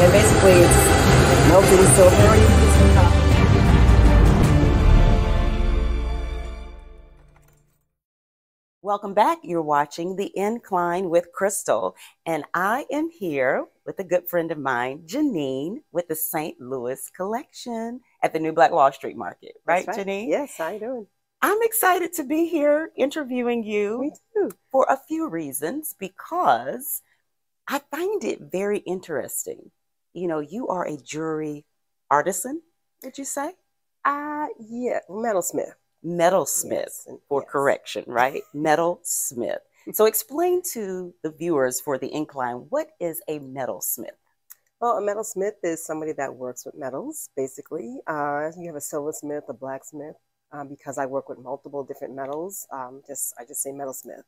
And basically it's melting silver. Welcome back. You're watching The Incline with Crystal, and I am here with a good friend of mine, Janeen, with the St. Louis collection at the New Black Wall Street Market. Right, Janeen? Yes, how you doing? I'm excited to be here interviewing you. Me too. For a few reasons, because I find it very interesting. You know, you are a jewelry artisan, would you say? Yeah, metalsmith. Metalsmith, Yes, for yes. correction, right? Metalsmith. So explain to the viewers for The Incline, what is a metalsmith? Well, a metalsmith is somebody that works with metals, basically. You have a silversmith, a blacksmith. Because I work with multiple different metals, I just say metalsmith.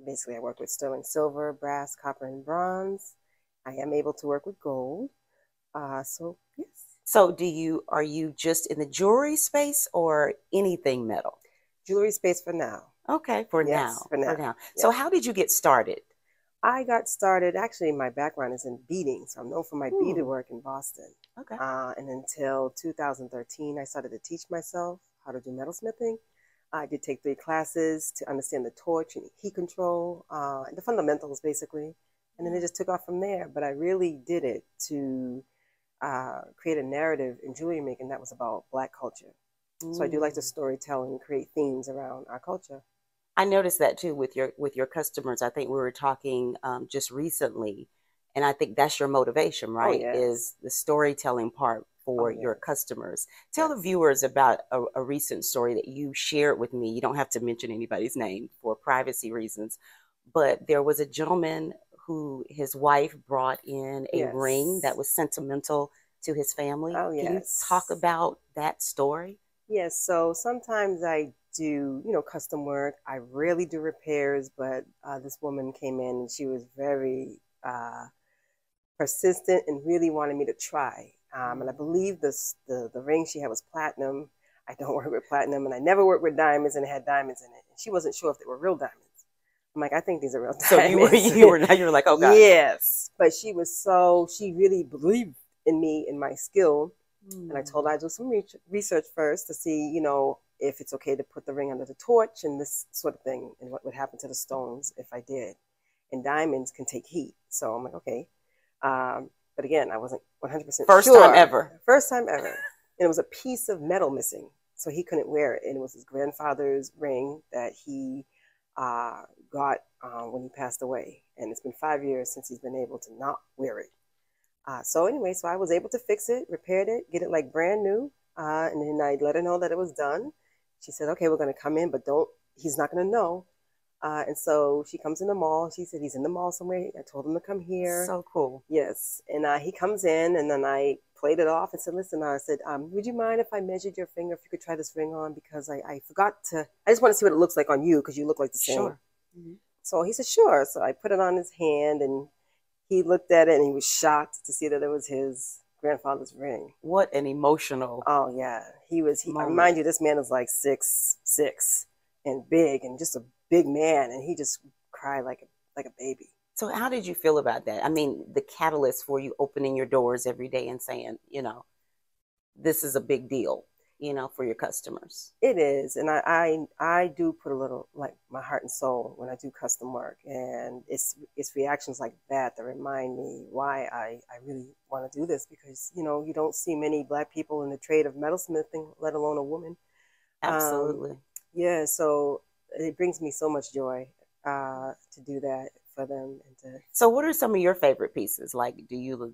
Basically, I work with sterling silver, brass, copper, and bronze. I am able to work with gold. So yes. So are you just in the jewelry space or anything metal? Jewelry space for now. Okay, for now. For now. Yeah. So how did you get started? I got started, actually, my background is in beading. So I'm known for my beadwork in Boston. Okay. And until 2013, I started to teach myself how to do metalsmithing. I did take 3 classes to understand the torch and heat control, the fundamentals, basically. And then it just took off from there. But I really did it to create a narrative in jewelry making that was about Black culture. So I do like to storytell and create themes around our culture. I noticed that too with your customers. I think we were talking just recently, and I think that's your motivation, right? Oh, yes. Is the storytelling part for your customers. Tell the viewers about a recent story that you shared with me. You don't have to mention anybody's name for privacy reasons, but there was a gentleman who his wife brought in a ring that was sentimental to his family. Oh, yes. Can you talk about that story? Yes, so sometimes I do, custom work. I rarely do repairs, but this woman came in and she was very persistent and really wanted me to try. And I believe the ring she had was platinum. I don't work with platinum, and I never worked with diamonds, and it had diamonds in it. And she wasn't sure if they were real diamonds. I'm like, I think these are real diamonds. So you were like, oh God. Yes, but she really believed in me and my skill. And I told her I'd do some research first to see, if it's okay to put the ring under the torch and this sort of thing, and what would happen to the stones if I did. And diamonds can take heat. So I'm like, okay. But again, I wasn't 100% sure. First time ever. First time ever. And it was a piece of metal missing. So he couldn't wear it. And it was his grandfather's ring that he got when he passed away. And it's been 5 years since he's been able to not wear it. So I was able to fix it, repaired it, get it like brand new. And then I let her know that it was done. She said, okay, we're going to come in, but he's not going to know. And so she comes in the mall. She said, he's in the mall somewhere. I told him to come here. So cool. Yes. And he comes in, and then I played it off and said, listen, I said, would you mind if I measured your finger, if you could try this ring on? Because I forgot to, I just want to see what it looks like on you, because you look like the same. Sure. So he said, sure. So I put it on his hand, and he looked at it and he was shocked to see that it was his grandfather's ring. What an emotional. Oh yeah. I remind you, this man is like 6'6" and big, and just a big man. And he just cried like a baby. So how did you feel about that? I mean, the catalyst for you opening your doors every day and saying, this is a big deal, for your customers. It is. And I do put a little, like, my heart and soul when I do custom work. And it's reactions like that remind me why I really want to do this, because, you don't see many Black people in the trade of metalsmithing, let alone a woman. Absolutely. Yeah. So it brings me so much joy to do that for them. So what are some of your favorite pieces? Like, do you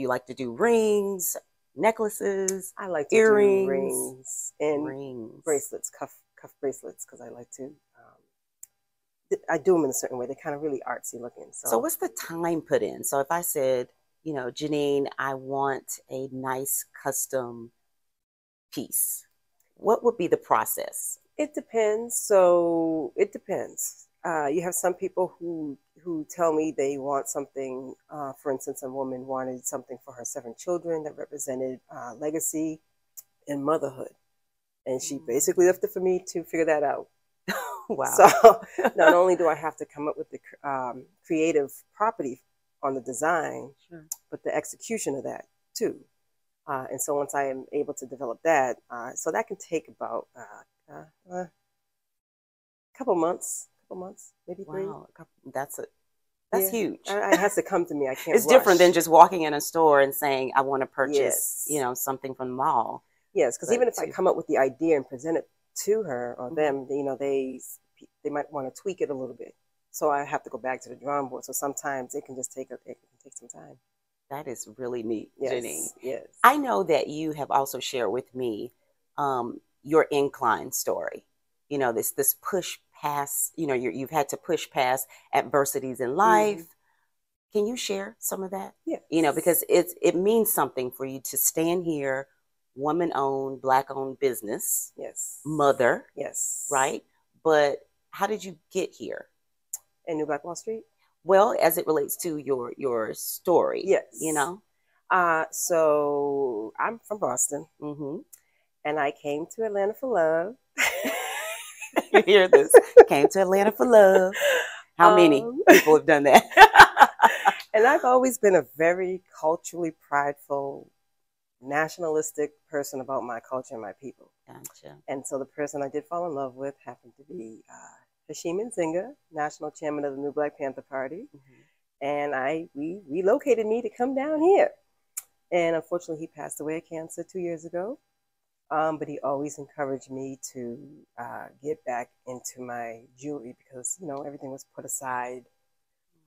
like to do rings, necklaces? I like to earrings, do rings and bracelets, cuff bracelets, because I like to. I do them in a certain way. They're kind of really artsy looking. So what's the time put in? So if I said, Janeen, I want a nice custom piece, what would be the process? It depends. So it depends. You have some people who tell me they want something. For instance, a woman wanted something for her 7 children that represented legacy and motherhood, and she basically left it for me to figure that out. Wow. So not only do I have to come up with the creative property on the design, Sure. but the execution of that too. And so once I am able to develop that, so that can take about a couple months, maybe 3. Wow. That's Yeah. huge. It has to come to me. I can't It's rush. different than just walking in a store and saying, I want to purchase, Yes. something from the mall. Yes, because even if I come up with the idea and present it to her or them, they might want to tweak it a little bit. So I have to go back to the drawing board. So sometimes it can just take some time. That is really neat, Yes. Janeen. Yes. I know that you have also shared with me your incline story. This push past, you've had to push past adversities in life. Can you share some of that? Yes. Because it means something for you to stand here, woman-owned, Black-owned business. Yes. Mother. Yes. Right? But how did you get here? In New Black Wall Street? Well, as it relates to your story. Yes. So I'm from Boston. And I came to Atlanta for love. You hear this? Came to Atlanta for love. How many people have done that? And I've always been a very culturally prideful, nationalistic person about my culture and my people. Gotcha. And so the person I did fall in love with happened to be Hashim Nzinga, national chairman of the New Black Panther Party. And we relocated me to come down here. And unfortunately, he passed away of cancer 2 years ago. But he always encouraged me to get back into my jewelry because, everything was put aside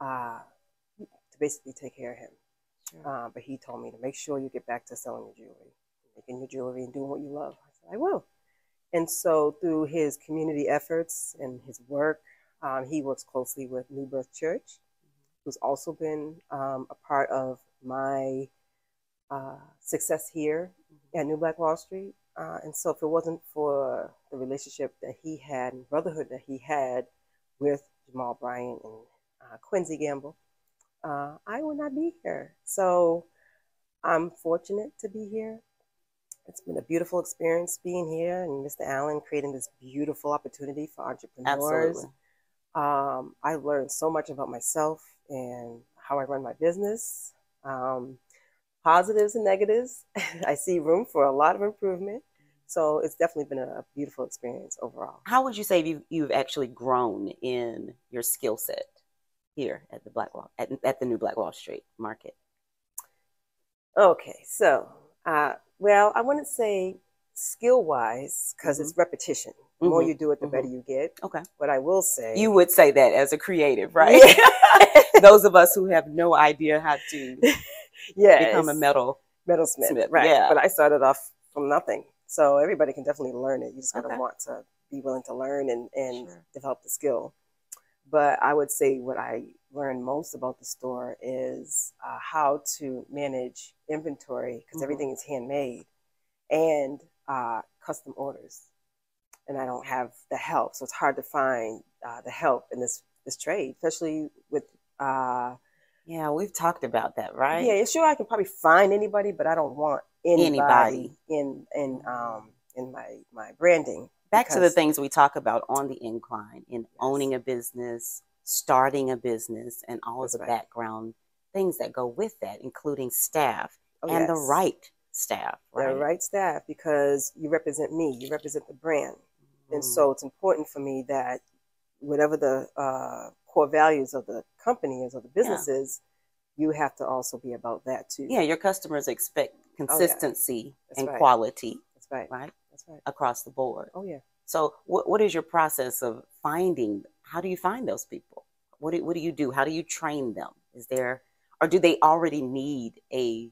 to basically take care of him. Sure. But he told me to make sure you get back to selling your jewelry, making your jewelry and doing what you love. I said, I will. And so through his community efforts and his work, he works closely with New Birth Church, who's also been a part of my success here at New Black Wall Street. And so if it wasn't for the relationship that he had and brotherhood that he had with Jamal Bryant and Quincy Gamble, I would not be here. So I'm fortunate to be here. It's been a beautiful experience being here and Mr. Allen creating this beautiful opportunity for entrepreneurs. Absolutely. I've learned so much about myself and how I run my business. Positives and negatives. I see room for a lot of improvement. So it's definitely been a beautiful experience overall. How would you say you've actually grown in your skill set here at the New Black Wall Street market? Okay, so well, I wouldn't say skill-wise because it's repetition. The more you do it, the better you get. Okay. But I will say, you would say that as a creative, right? Yeah. Those of us who have no idea how to become a metalsmith, right? Yeah. But I started off from nothing, so everybody can definitely learn it. You just gotta want to be willing to learn and sure. develop the skill. But I would say what I learned most about the store is how to manage inventory because everything is handmade and custom orders. And I don't have the help, so it's hard to find the help in this trade, especially with. Yeah, we've talked about that, right? Yeah, sure. I can probably find anybody, but I don't want anybody in my branding. Back to the things we talk about on the incline in owning a business, starting a business, and all of the background things that go with that, including staff and the right staff. Right? The right staff, because you represent me, you represent the brand. And so it's important for me that whatever the core values of the company is or the business is, you have to also be about that too. Yeah, your customers expect consistency and right. quality. That's right. Right? That's right. Across the board. Oh, yeah. So what is your process of finding, how do you find those people? What do you do? How do you train them? Or do they already need a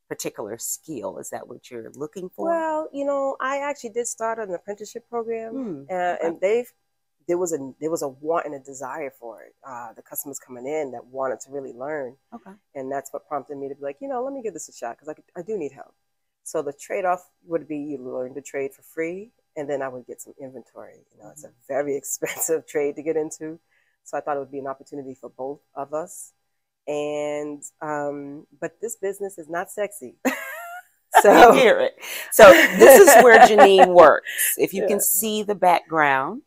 particular skill? Is that what you're looking for? Well, I actually did start an apprenticeship program, and there was a want and a desire for it. The customers coming in that wanted to really learn, and that's what prompted me to be like, let me give this a shot because I do need help. So the trade-off would be you learn to trade for free, and then I would get some inventory. It's a very expensive trade to get into, So I thought it would be an opportunity for both of us. And but this business is not sexy. So you hear it. So this is where Janeen works. If you can see the background,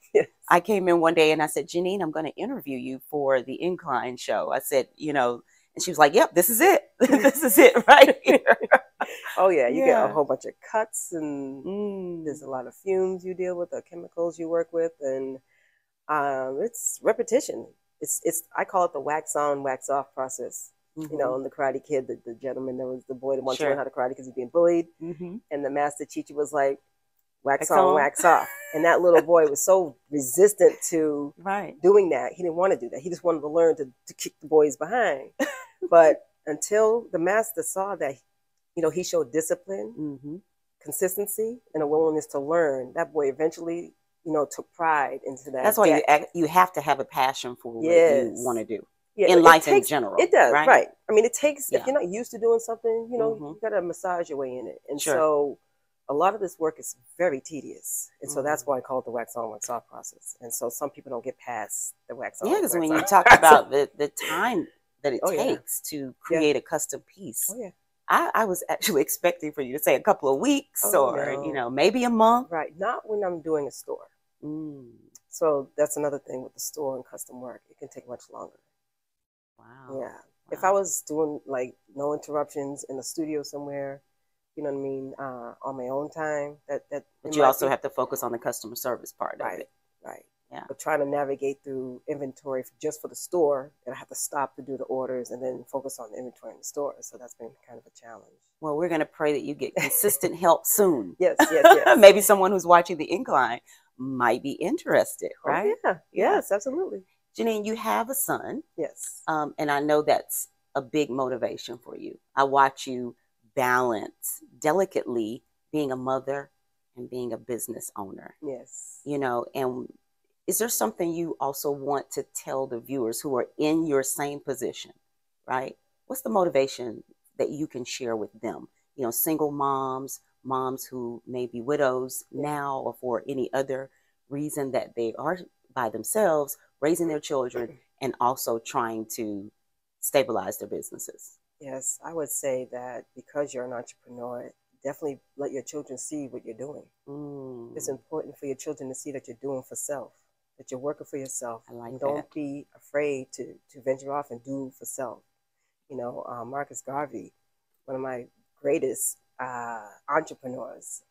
I came in one day and I said, Janeen, I'm going to interview you for the Incline Show. I said, you know, and she was like, yep, this is it. This is it right here. Oh, yeah. You get a whole bunch of cuts, and there's a lot of fumes you deal with, the chemicals you work with, and it's repetition. It's I call it the wax on, wax off process. You know, in the Karate Kid, the gentleman, there was the boy that wanted to learn how to karate because he's being bullied. And the master teacher was like, wax on, wax off. And that little boy was so resistant to doing that. He didn't want to do that. He just wanted to learn to kick the boys behind. But until the master saw that, you know, he showed discipline, consistency, and a willingness to learn, that boy eventually, you know, took pride into that. That's why you have to have a passion for what you want to do. In life in general. It does, right? I mean, it takes, if you're not used to doing something, you know, you got to massage your way in it. And so a lot of this work is very tedious. And so that's why I call it the wax on, wax off process. And so some people don't get past the wax on. Yeah, because when you talk about the time that it takes to create a custom piece. I was actually expecting for you to say a couple of weeks or, you know, maybe a month. Right. Not when I'm doing a store. So that's another thing with the store and custom work. It can take much longer. Wow. Yeah. If I was doing like no interruptions in a studio somewhere, you know what I mean, on my own time, but you also have to focus on the customer service part of it. Right. Yeah. But trying to navigate through inventory just for the store, and I have to stop to do the orders and then focus on the inventory in the store. So that's been kind of a challenge. Well, we're going to pray that you get consistent help soon. Yes. Maybe someone who's watching the Incline might be interested, right? Oh, yeah. Yes, absolutely. Janeen, you have a son. Yes. And I know that's a big motivation for you. I watch you balance delicately being a mother and being a business owner. Yes. You know, and is there something you also want to tell the viewers who are in your same position, right? What's the motivation that you can share with them? You know, single moms, moms who may be widows now or for any other reason that they are by themselves, raising their children and also trying to stabilize their businesses. Yes, I would say that because you're an entrepreneur, definitely let your children see what you're doing. It's important for your children to see that you're doing for self, that you're working for yourself. I like and don't be afraid to venture off and do for self. You know, Marcus Garvey, one of my greatest entrepreneurs,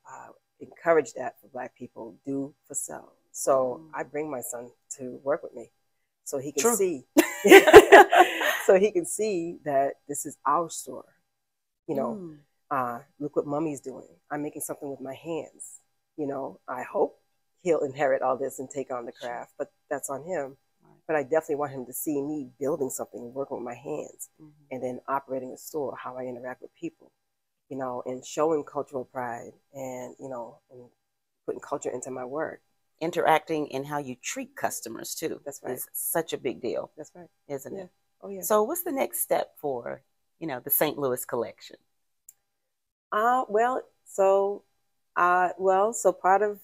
encouraged that for Black people, do for self. So I bring my son to work with me so he can see. So he can see that this is our store. You know, look what mommy's doing. I'm making something with my hands. You know, I hope he'll inherit all this and take on the craft, but that's on him. But I definitely want him to see me building something and working with my hands and then operating a store, how I interact with people, you know, and showing cultural pride and, you know, and putting culture into my work. Interacting in how you treat customers too. That's right. Is such a big deal. That's right. Isn't it? Oh, yeah. So what's the next step for, you know, the St. Louis collection? So part of,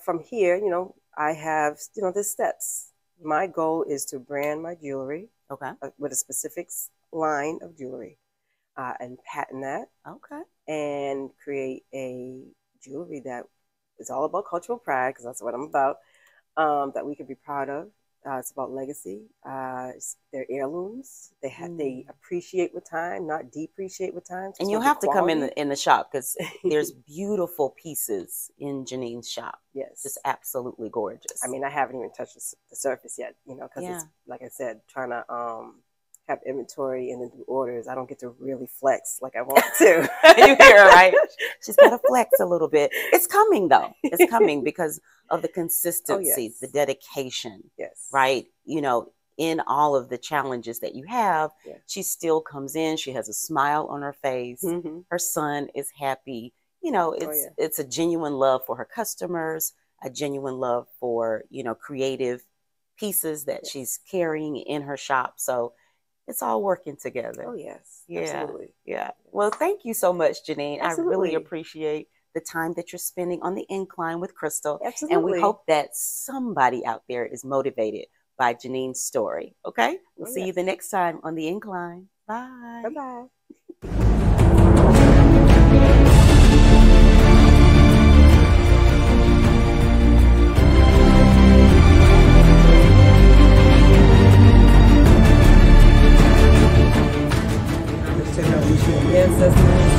from here, you know, I have, you know, the steps. My goal is to brand my jewelry with a specific line of jewelry and patent that. And create a jewelry that is all about cultural pride, because that's what I'm about, that we can be proud of. It's about legacy. They're heirlooms. They appreciate with time, not depreciate with time. And you'll have to come in the shop because there's beautiful pieces in Janeen's shop. Yes, just absolutely gorgeous. I mean, I haven't even touched the surface yet, you know, because it's, like I said, trying to have inventory and then do orders. I don't get to really flex like I want to. You hear, right? She's got to flex a little bit. It's coming though. It's coming because of the consistency, the dedication, right? You know, in all of the challenges that you have, she still comes in. She has a smile on her face. Her son is happy. You know, it's a genuine love for her customers, a genuine love for, you know, creative pieces that she's carrying in her shop. So it's all working together. Oh, yes. Absolutely. Yeah. Well, thank you so much, Janeen. Absolutely. I really appreciate the time that you're spending on the Incline with Crystal. Absolutely. And we hope that somebody out there is motivated by Janeen's story. Okay? We'll see you yes. the next time on The Incline. Bye. Bye-bye. Ancestry.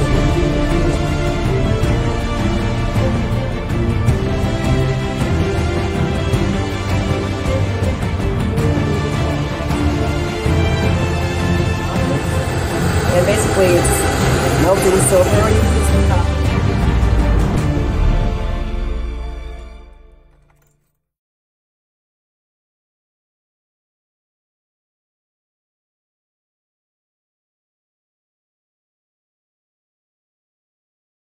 And basically it's melting silver